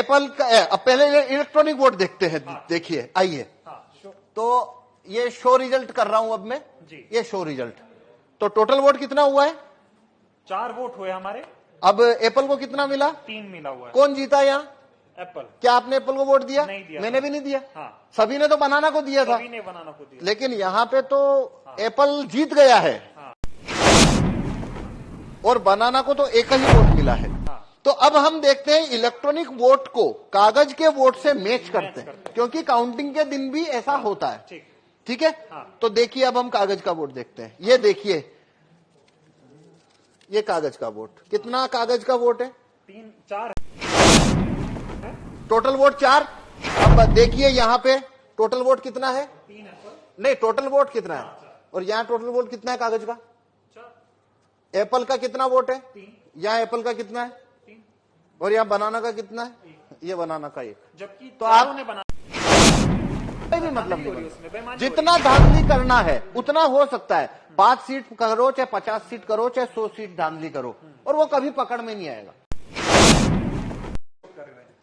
Apple का अब पहले इलेक्ट्रॉनिक वोट देखते हैं। देखिए आइए। तो ये शो रिजल्ट कर रहा हूं अब मैं जी। ये शो रिजल्ट। तो टोटल वोट कितना हुआ है? 4 वोट हुए हमारे। अब एप्पल को कितना मिला? 3 मिला हुआ है। कौन जीता यहाँ? एप्पल। क्या आपने एप्पल को वोट दिया? नहीं दिया। मैंने भी नहीं दिया। हाँ। सभी ने तो बनाना को दिया था। सभी ने बनाना को दिया। लेकिन यहाँ पे तो एप्पल जीत गया है। हाँ। और बनाना को तो एक ही वोट मिला है। हाँ। तो अब हम देखते हैं इलेक्ट्रॉनिक वोट को कागज के वोट से मैच करते हैं, क्योंकि काउंटिंग के दिन भी ऐसा होता है। ठीक है। हाँ। तो देखिए अब हम कागज का वोट देखते हैं। ये देखिए, ये कागज का वोट। कितना कागज का वोट है? 3 4 टोटल वोट 4। अब देखिए यहाँ पे टोटल वोट कितना है? 3 एप्पल। नहीं, टोटल वोट कितना है? और यहाँ टोटल वोट कितना है कागज का? 4। एप्पल का कितना वोट है? 3। यहाँ एप्पल का कितना है? 3। और यहाँ बनाना का कितना है? ये बनाना का 1। जबकि तो चारों आप ने बना भी मतलब नहीं उसमें बेईमानी हो जितना धांधली करना है उतना हो सकता है। 5 सीट करो चाहे 50 सीट करो चाहे 100 सीट धांधली करो, और वो कभी पकड़ में नहीं आएगा।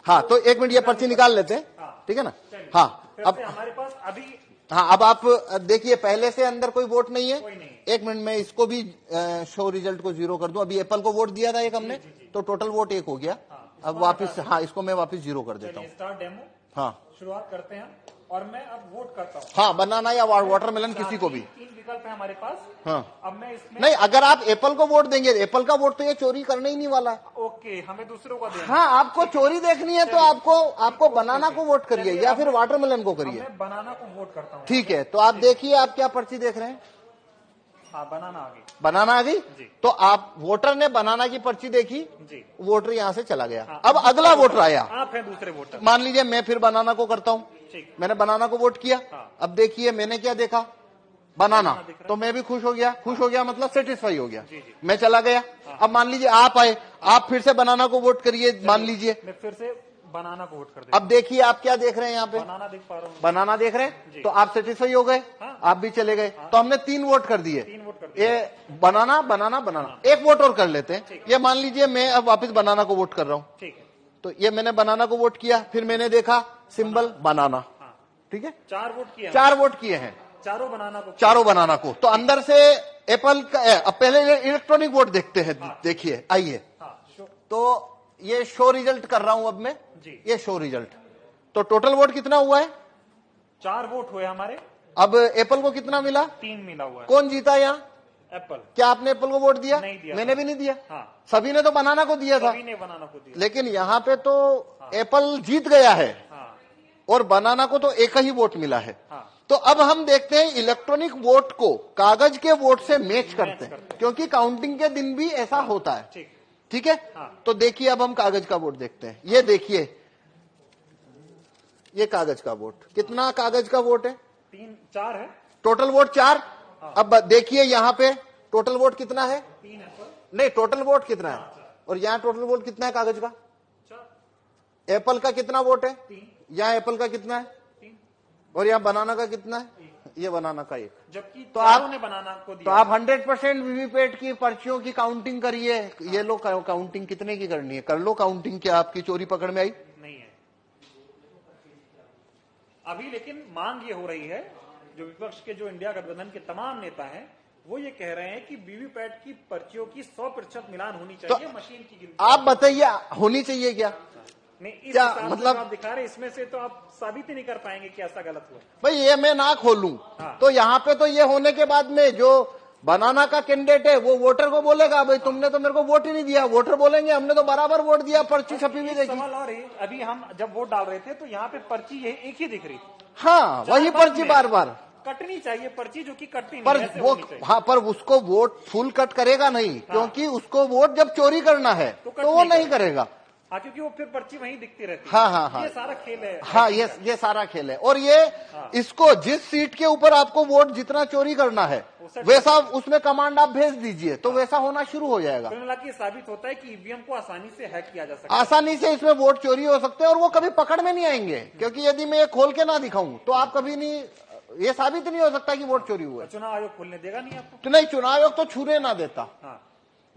हाँ, तो 1 मिनट ये पर्ची निकाल लेते हैं। ठीक है ना? हाँ। अब हमारे पास अभी हाँ, अब आप देखिए पहले से अंदर कोई वोट नहीं है। कोई नहीं। 1 मिनट में इसको भी शो रिजल्ट को 0 कर दूं। अभी एप्पल को वोट दिया था एक हमने, तो टोटल वोट 1 हो गया। अब वापस हाँ, इसको मैं वापस 0 कर देता हूँ। Start demo. हाँ, शुरुआत करते हैं और मैं अब वोट करता हूँ। हाँ, बनाना या वाटरमेलन किसी को भी। 3 विकल्प है हमारे पास। हाँ। अब मैं इसमें नहीं, अगर आप एप्पल को वोट देंगे, एप्पल का वोट तो ये चोरी करने ही नहीं वाला है। ओके, हमें दूसरों को देना। हाँ, आपको चोरी देखनी है तो आपको बनाना को वोट करिए या फिर वाटरमेलन को करिए। मैं बनाना को वोट करता हूँ। ठीक है, तो आप देखिए आप क्या पर्ची देख रहे हैं? हाँ, बनाना आ गई। बनाना आ गई। जी। तो आप वोटर ने बनाना की पर्ची देखी जी। वोटर यहाँ से चला गया। हाँ। अब अगला वोटर आया। आप हैं दूसरे वोटर। मान लीजिए मैं फिर बनाना को करता हूँ। ठीक। मैंने बनाना को वोट किया। हाँ। अब देखिए मैंने क्या देखा? बनाना। तो मैं भी खुश हो गया। खुश हो गया मतलब सेटिस्फाई हो गया। जी, जी। मैं चला गया। अब मान लीजिए आप आए, आप फिर से बनाना को वोट करिए। मान लीजिए मैं फिर से बनाना को वोट कर देता अब देखिए आप क्या देख रहे हैं यहाँ पे? हूँ। बनाना देख पा रहा हूँ। बनाना देख रहे हैं। जी। तो आप सेटिस्फाई हो गए। हाँ। आप भी चले गए। तो हमने 3 वोट कर दिए। 3 वोट कर दिए। ये बनाना बनाना बनाना। 1 वोट और कर लेते हैं। ये मान लीजिए मैं अब वापस बनाना को वोट कर रहा हूँ। ठीक है। तो ये मैंने बनाना को वोट किया, फिर मैंने देखा सिंबल बनाना। हाँ। ठीक है, 4 वोट किए। 4 वोट किए हैं। चारों बनाना को। चारों बनाना को। तो अंदर से एप्पल का अब पहले इलेक्ट्रॉनिक वोट देखते हैं। देखिए आइए। हाँ। तो ये शो रिजल्ट कर रहा हूं अब मैं जी। ये शो रिजल्ट। तो टोटल वोट कितना हुआ है? 4 वोट हुए हमारे। अब एप्पल को कितना मिला? 3 मिला हुआ है। कौन जीता यहाँ? एप्पल। क्या आपने एप्पल को वोट दिया? नहीं दिया। मैंने भी नहीं दिया। हाँ। सभी ने तो बनाना को दिया था। सभी ने बनाना को दिया। लेकिन यहाँ पे तो एप्पल जीत गया है। हाँ। और बनाना को तो एक ही वोट मिला है। हाँ। तो अब हम देखते हैं इलेक्ट्रॉनिक वोट को कागज के वोट से मैच करते हैं, क्योंकि काउंटिंग के दिन भी ऐसा होता है। ठीक। ठीक है। हाँ। तो देखिए अब हम कागज का वोट देखते हैं। ये देखिए, ये कागज का वोट। कितना कागज का वोट है? 3 4 है। Total vote 4। अब देखिए यहाँ पे टोटल वोट कितना है? 3 एप्पल। नहीं, टोटल वोट कितना है? और यहाँ टोटल वोट कितना है कागज का? 4। एप्पल का कितना वोट है? 3। यहाँ एप्पल का कितना है? 3। और यहाँ बनाना का कितना है? ये बनाना का 1। जबकि तो चारों ने बनाना को तो दिया। आप 100% वीवीपैट की पर्चियों की काउंटिंग करिए। ये लो काउंटिंग कितने की करनी है कर लो काउंटिंग। क्या आपकी चोरी पकड़ में आई? नहीं है अभी। लेकिन मांग ये हो रही है, जो विपक्ष के जो इंडिया गठबंधन के तमाम नेता हैं वो ये कह रहे हैं कि वीवीपैट की पर्चियों की 100% मिलान होनी चाहिए। मशीन की गिनती आप बताइए होनी चाहिए क्या? नहीं, इस क्या हिसाब से मतलब? जो आप दिखा रहे हैं इसमें से तो आप साबित ही नहीं कर पाएंगे कि ऐसा गलत हुआ। भाई ये मैं ना खोलूं हाँ। तो यहाँ पे तो ये होने के बाद में जो बनाना का कैंडिडेट है वो वोटर को बोलेगा भाई तुमने तो मेरे को वोट ही नहीं दिया। वोटर बोलेंगे हमने तो बराबर वोट दिया, पर्ची छपी भी देखी। सवाल और है, अभी हम जब वोट डाल रहे थे तो यहाँ पे पर्ची ये एक ही दिख रही थी। हाँ, वही पर्ची बार बार कटनी चाहिए पर्ची, जो कि कटती पर नहीं, ऐसे वो होनी चाहिए। हाँ, पर उसको वोट फुल कट करेगा नहीं। क्योंकि उसको वोट जब चोरी करना है तो वो नहीं करेगा। हाँ, क्योंकि वो फिर पर्ची वहीं दिखती रहती है। हाँ हाँ हाँ, ये सारा खेल है। हाँ, ये सारा खेल है। और ये इसको जिस सीट के ऊपर आपको वोट जितना चोरी करना है वैसा उसमें कमांड आप भेज दीजिए तो वैसा होना शुरू हो जाएगा। कुल मिला के साबित होता है कि ईवीएम को आसानी से हैक किया जा सकता है। आसानी से इसमें वोट चोरी हो सकते हैं और वो कभी पकड़ में नहीं आएंगे। क्योंकि यदि मैं ये खोल के ना दिखाऊं तो आप कभी नहीं, ये साबित नहीं हो सकता कि वोट चोरी हुआ है। चुनाव आयोग खोलने देगा नहीं आपको? तो नहीं, चुनाव आयोग तो छूने ना देता। हाँ।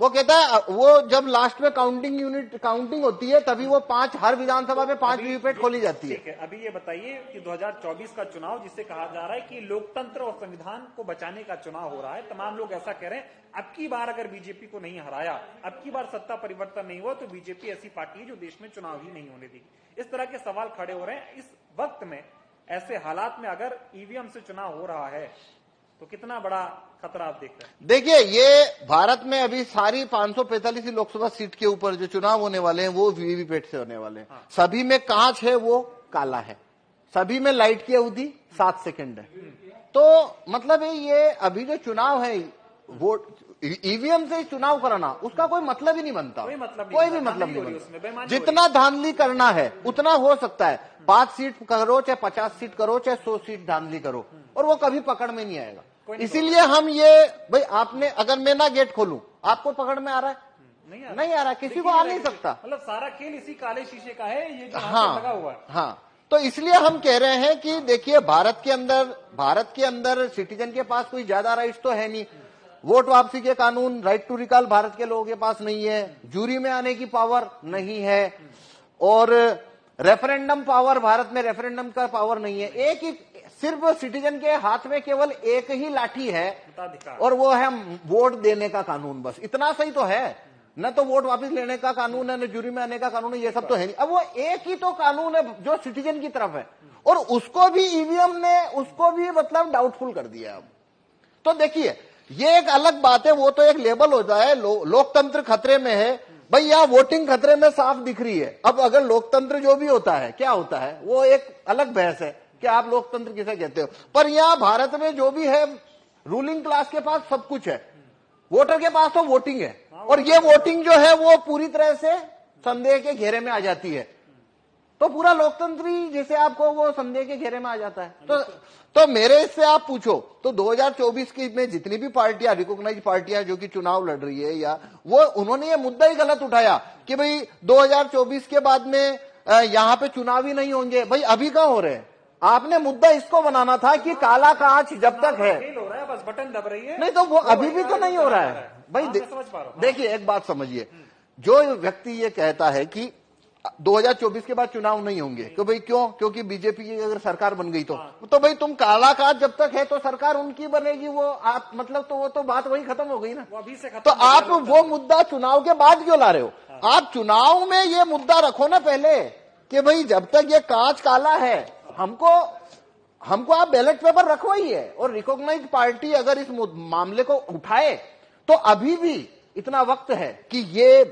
वो कहता है वो जब लास्ट में काउंटिंग होती है तभी वो 5 हर विधानसभा में 5 वीवीपैट खोली जाती है। ठीक है, अभी ये बताइए कि 2024 का चुनाव जिसे कहा जा रहा है कि लोकतंत्र और संविधान को बचाने का चुनाव हो रहा है, तमाम लोग ऐसा कह रहे हैं अब की बार अगर बीजेपी को नहीं हराया, अब की बार सत्ता परिवर्तन नहीं हुआ तो बीजेपी ऐसी पार्टी है जो देश में चुनाव ही नहीं होने देगी। इस तरह के सवाल खड़े हो रहे हैं। इस वक्त में ऐसे हालात में अगर ईवीएम से चुनाव हो रहा है तो कितना बड़ा खतरा आप देख रहे हैं? देखिए, ये भारत में अभी सारी 545 लोकसभा सीट के ऊपर जो चुनाव होने वाले हैं वो वीवीपैट से होने वाले हैं। हाँ। सभी में कांच है, वो काला है, सभी में लाइट की अवधि 7 सेकंड है। तो मतलब ये अभी जो चुनाव है वोट ईवीएम से चुनाव कराना उसका कोई मतलब ही नहीं बनता, कोई भी मतलब नहीं बनता। जितना धांधली करना है उतना हो सकता है, 5 सीट करो चाहे 50 सीट करो चाहे 100 सीट धांधली करो, और वो कभी पकड़ में नहीं आएगा। इसीलिए हम ये भाई आपने अगर मैं ना गेट खोलूं आपको पकड़ में आ रहा है? नहीं आ रहा, किसी को आ नहीं सकता। मतलब सारा खेल इसी काले शीशे का है, ये जो लगा हुआ है। हाँ, तो इसलिए हम कह रहे हैं कि देखिए भारत के अंदर सिटीजन के पास कोई ज्यादा राइट्स तो है नहीं। वोट वापसी के कानून, राइट टू रिकॉल भारत के लोगों के पास नहीं है, जूरी में आने की पावर नहीं है, और रेफरेंडम पावर, भारत में रेफरेंडम का पावर नहीं है। एक ही सिर्फ सिटीजन के हाथ में केवल एक ही लाठी है और वो है वोट देने का कानून। बस इतना सही तो है, न तो वोट वापस लेने का कानून है, न जूरी में आने का कानून है, ये सब तो है नहीं। अब वो एक ही तो कानून है जो सिटीजन की तरफ है, और उसको भी ईवीएम ने उसको भी मतलब डाउटफुल कर दिया। अब तो देखिए ये एक अलग बात है, वो तो एक लेबल हो जाए लोकतंत्र खतरे में है। भाई यहाँ वोटिंग खतरे में साफ दिख रही है। अब अगर लोकतंत्र जो भी होता है क्या होता है वो एक अलग बहस है कि आप लोकतंत्र किसे कहते हो, पर यहाँ भारत में जो भी है रूलिंग क्लास के पास सब कुछ है, वोटर के पास तो वोटिंग है, और ये वोटिंग जो है वो पूरी तरह से संदेह के घेरे में आ जाती है। तो पूरा लोकतंत्री जैसे आपको वो संदेह के घेरे में आ जाता है। तो मेरे से आप पूछो तो 2024 की में जितनी भी पार्टियां, रिकॉग्नाइज पार्टियां जो कि चुनाव लड़ रही है, या वो उन्होंने ये मुद्दा ही गलत उठाया कि भाई 2024 के बाद में यहाँ पे चुनाव ही नहीं होंगे। भाई अभी कहाँ हो रहे हैं? आपने मुद्दा इसको बनाना था कि काला कांच जब तक है, हो रहा है बस बटन दब रही है, नहीं तो वो अभी भी तो नहीं हो रहा है। भाई देखिए एक बात समझिए, जो व्यक्ति ये कहता है कि 2024 के बाद चुनाव नहीं होंगे, तो भाई क्यों? क्योंकि बीजेपी की अगर सरकार बन गई तो भाई तुम काला कांच जब तक है तो सरकार उनकी बनेगी, वो आप मतलब तो वो तो बात वही खत्म हो गई ना। अभी से तो आप वो मुद्दा चुनाव के बाद क्यों ला रहे हो? आप चुनाव में ये मुद्दा रखो ना पहले कि भाई जब तक ये कांच काला है हमको आप बैलेट पेपर रखवाइए, और रिकॉग्नाइज पार्टी अगर इस मामले को उठाए तो अभी भी इतना वक्त है कि ये